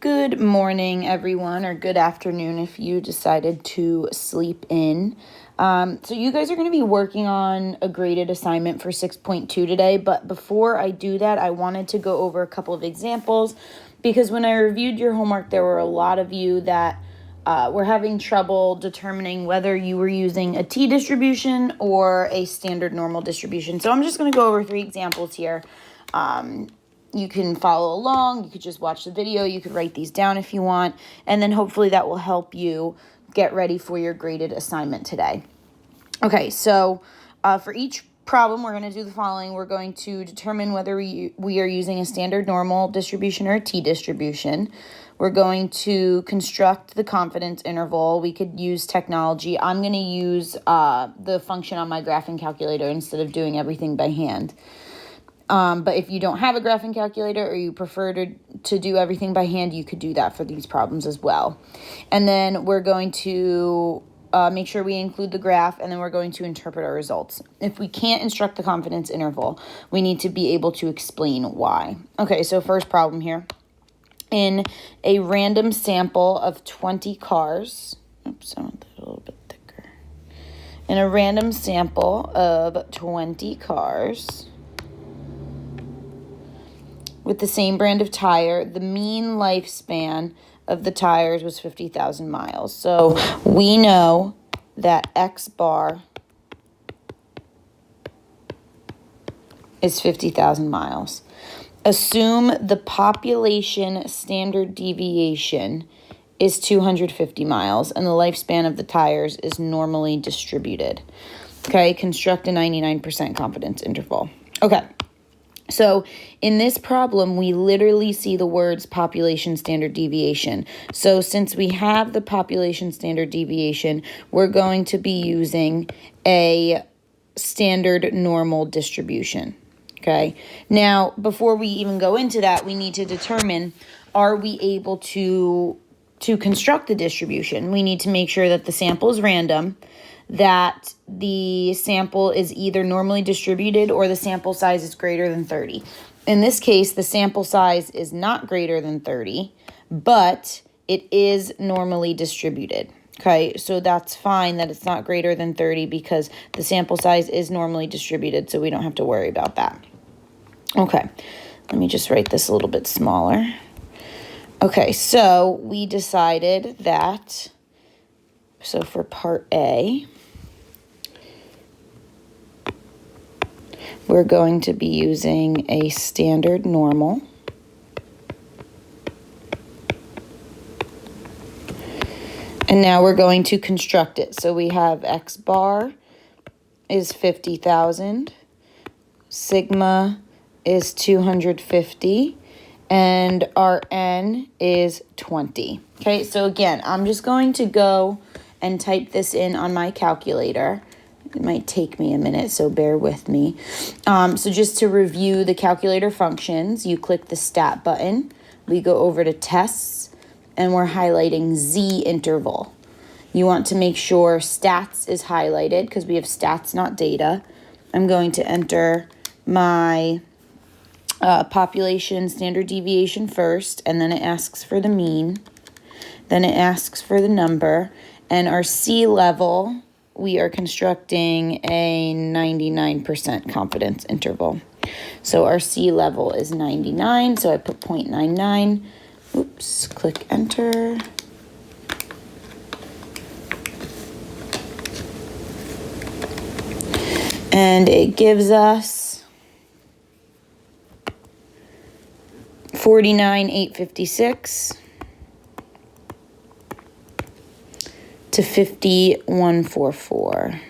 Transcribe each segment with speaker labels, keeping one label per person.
Speaker 1: Good morning, everyone, or good afternoon if you decided to sleep in. So you guys are going to be working on a graded assignment for 6.2 today, but before I do that, I wanted to go over a couple of examples because when I reviewed your homework, there were a lot of you that were having trouble determining whether you were using a t-distribution or a standard normal distribution. So I'm just going to go over 3 examples here. You can follow along, you could just watch the video, you could write these down if you want, and then hopefully that will help you get ready for your graded assignment today. Okay, so for each problem, we're going to do the following. We're going to determine whether we are using a standard normal distribution or a t-distribution. We're going to construct the confidence interval. We could use technology. I'm going to use the function on my graphing calculator instead of doing everything by hand. But if you don't have a graphing calculator or you prefer to do everything by hand, you could do that for these problems as well. And then we're going to make sure we include the graph, and then we're going to interpret our results. If we can't instruct the confidence interval, we need to be able to explain why. Okay, so first problem here. In a random sample of 20 cars, oops, I want that a little bit thicker. In a random sample of 20 cars, with the same brand of tire, the mean lifespan of the tires was 50,000 miles. So we know that X bar is 50,000 miles. Assume the population standard deviation is 250 miles and the lifespan of the tires is normally distributed. Okay, construct a 99% confidence interval. Okay. So in this problem, we literally see the words population standard deviation. So since we have the population standard deviation, we're going to be using a standard normal distribution. Okay. Now, before we even go into that, we need to determine, are we able to construct the distribution? We need to make sure that the sample is random, that the sample is either normally distributed or the sample size is greater than 30. In this case, the sample size is not greater than 30, but it is normally distributed. Okay, so that's fine that it's not greater than 30 because the sample size is normally distributed, so we don't have to worry about that. Okay, let me just write this a little bit smaller. Okay, so we decided that, so for part A, we're going to be using a standard normal. And now we're going to construct it. So we have X bar is 50,000, sigma is 250, and our N is 20. Okay, so again, I'm just going to go and type this in on my calculator. It might take me a minute, so bear with me. So just to review the calculator functions, you click the stat button. We go over to tests, and we're highlighting Z interval. You want to make sure stats is highlighted because we have stats, not data. I'm going to enter my population standard deviation first, and then it asks for the mean. Then it asks for the number, and our C level, we are constructing a 99% confidence interval. So our C level is 99, so I put 0.99. Oops, click enter. And it gives us 49,856 to 5144.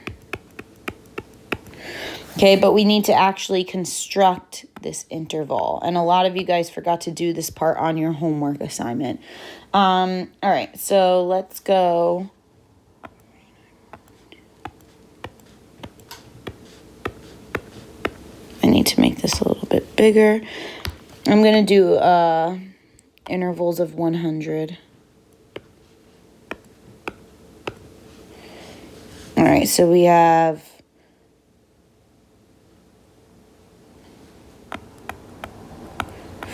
Speaker 1: Okay, but we need to actually construct this interval. And a lot of you guys forgot to do this part on your homework assignment. All right, so let's go. I need to make this a little bit bigger. I'm going to do intervals of 100. All right, so we have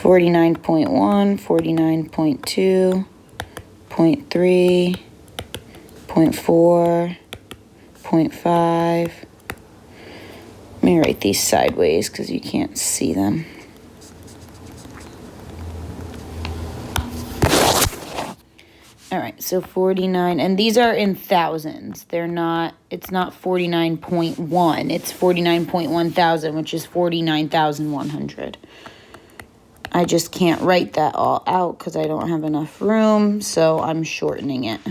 Speaker 1: 49.1, 49.2, 0.3, 0.4, 0.5. Let me write these sideways because you can't see them. All right, so 49, and these are in thousands. It's not 49.1, it's 49.1 thousand, which is 49,100. I just can't write that all out because I don't have enough room, so I'm shortening it.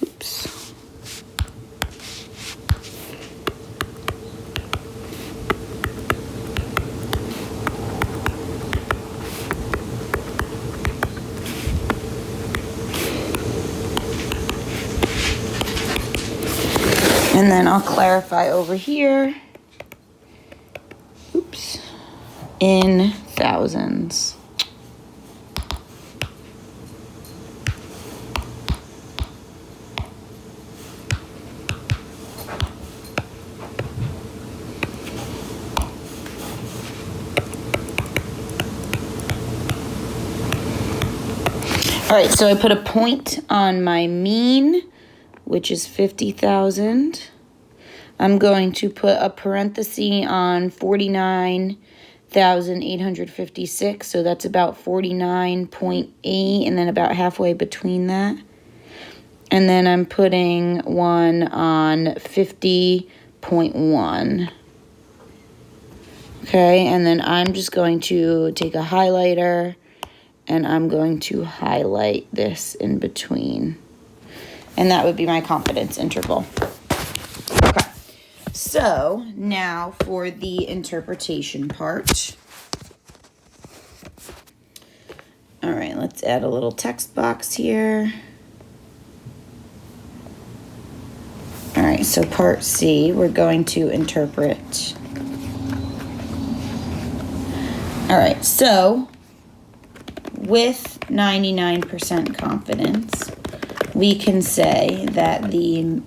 Speaker 1: Oops. And then I'll clarify over here. Oops. In thousands. All right, so I put a point on my mean, which is 50,000. I'm going to put a parenthesis on 49,856, so that's about 49.8, and then about halfway between that. And then I'm putting one on 50.1. Okay, and then I'm just going to take a highlighter, and I'm going to highlight this in between. And that would be my confidence interval. Okay, so now for the interpretation part. All right, let's add a little text box here. All right, so part C, we're going to interpret. All right, so with 99% confidence, we can say that the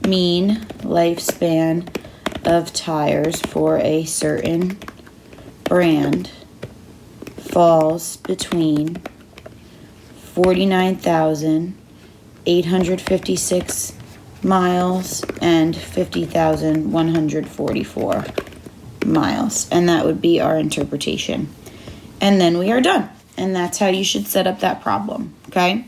Speaker 1: mean lifespan of tires for a certain brand falls between 49,856 miles and 50,144 miles. And that would be our interpretation. And then we are done. And that's how you should set up that problem, okay?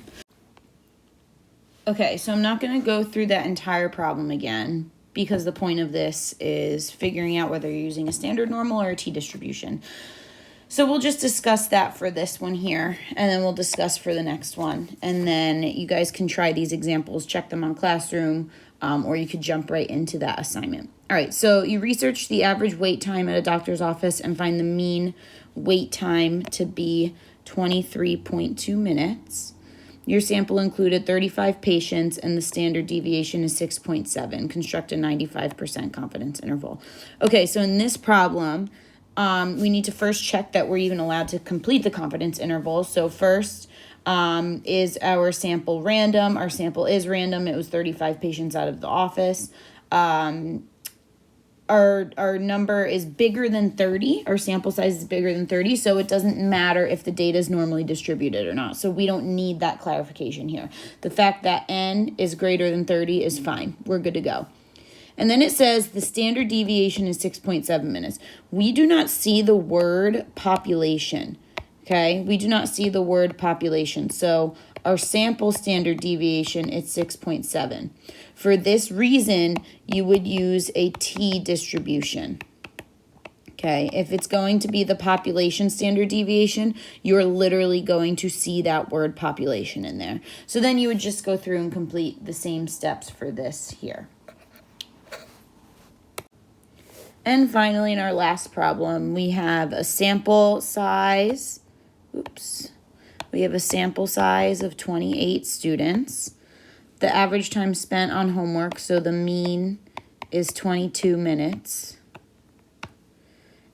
Speaker 1: Okay, so I'm not going to go through that entire problem again because the point of this is figuring out whether you're using a standard normal or a t-distribution. So we'll just discuss that for this one here, and then we'll discuss for the next one. And then you guys can try these examples, check them on Classroom, or you could jump right into that assignment. All right, so you research the average wait time at a doctor's office and find the mean wait time to be 23.2 minutes. Your sample included 35 patients, and the standard deviation is 6.7. Construct a 95% confidence interval. Okay, so in this problem, we need to first check that we're even allowed to complete the confidence interval. So first, is our sample random? Our sample is random. It was 35 patients out of the office. Our number is bigger than 30. Our sample size is bigger than 30, so it doesn't matter if the data is normally distributed or not. So we don't need that clarification here. The fact that n is greater than 30 is fine. We're good to go. And then it says the standard deviation is 6.7 minutes. We do not see the word population, okay? We do not see the word population. So our sample standard deviation is 6.7. For this reason, you would use a t-distribution. Okay, if it's going to be the population standard deviation, you're literally going to see that word population in there. So then you would just go through and complete the same steps for this here. And finally, in our last problem, we have a sample size. We have a sample size of 28 students. The average time spent on homework, so the mean is 22 minutes.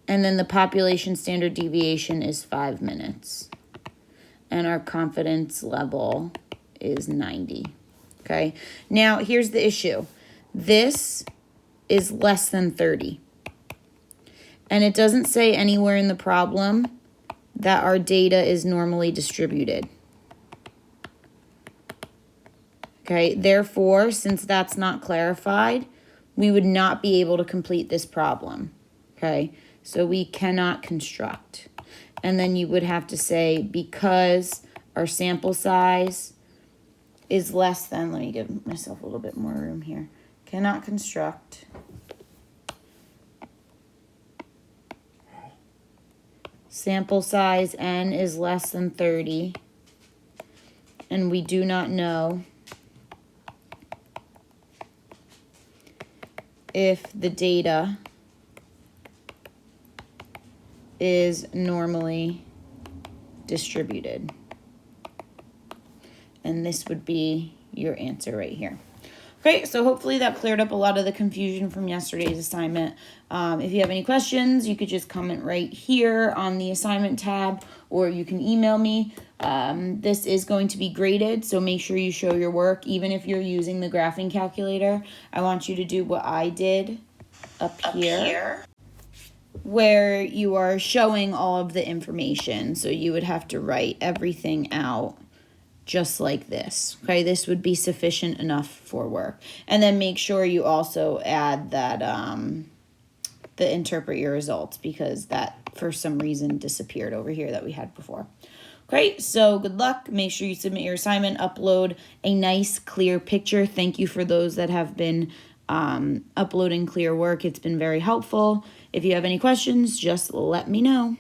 Speaker 1: And then the population standard deviation is 5 minutes. And our confidence level is 90. Okay, now here's the issue. This is less than 30. And it doesn't say anywhere in the problem that our data is normally distributed. Okay, therefore, since that's not clarified, we would not be able to complete this problem. Okay, so we cannot construct. And then you would have to say, because our sample size is less than, let me give myself a little bit more room here, cannot construct sample size n is less than 30, and we do not know if the data is normally distributed. And this would be your answer right here. Okay, so hopefully that cleared up a lot of the confusion from yesterday's assignment. If you have any questions, you could just comment right here on the assignment tab, or you can email me. This is going to be graded, so make sure you show your work. Even if you're using the graphing calculator, I want you to do what I did up here, where you are showing all of the information. So you would have to write everything out just like this. Okay, this would be sufficient enough for work. And then make sure you also add that the interpret your results, because that for some reason disappeared over here that we had before. Great, so good luck. Make sure you submit your assignment, upload a nice clear picture. Thank you for those that have been uploading clear work. It's been very helpful. If you have any questions, just let me know.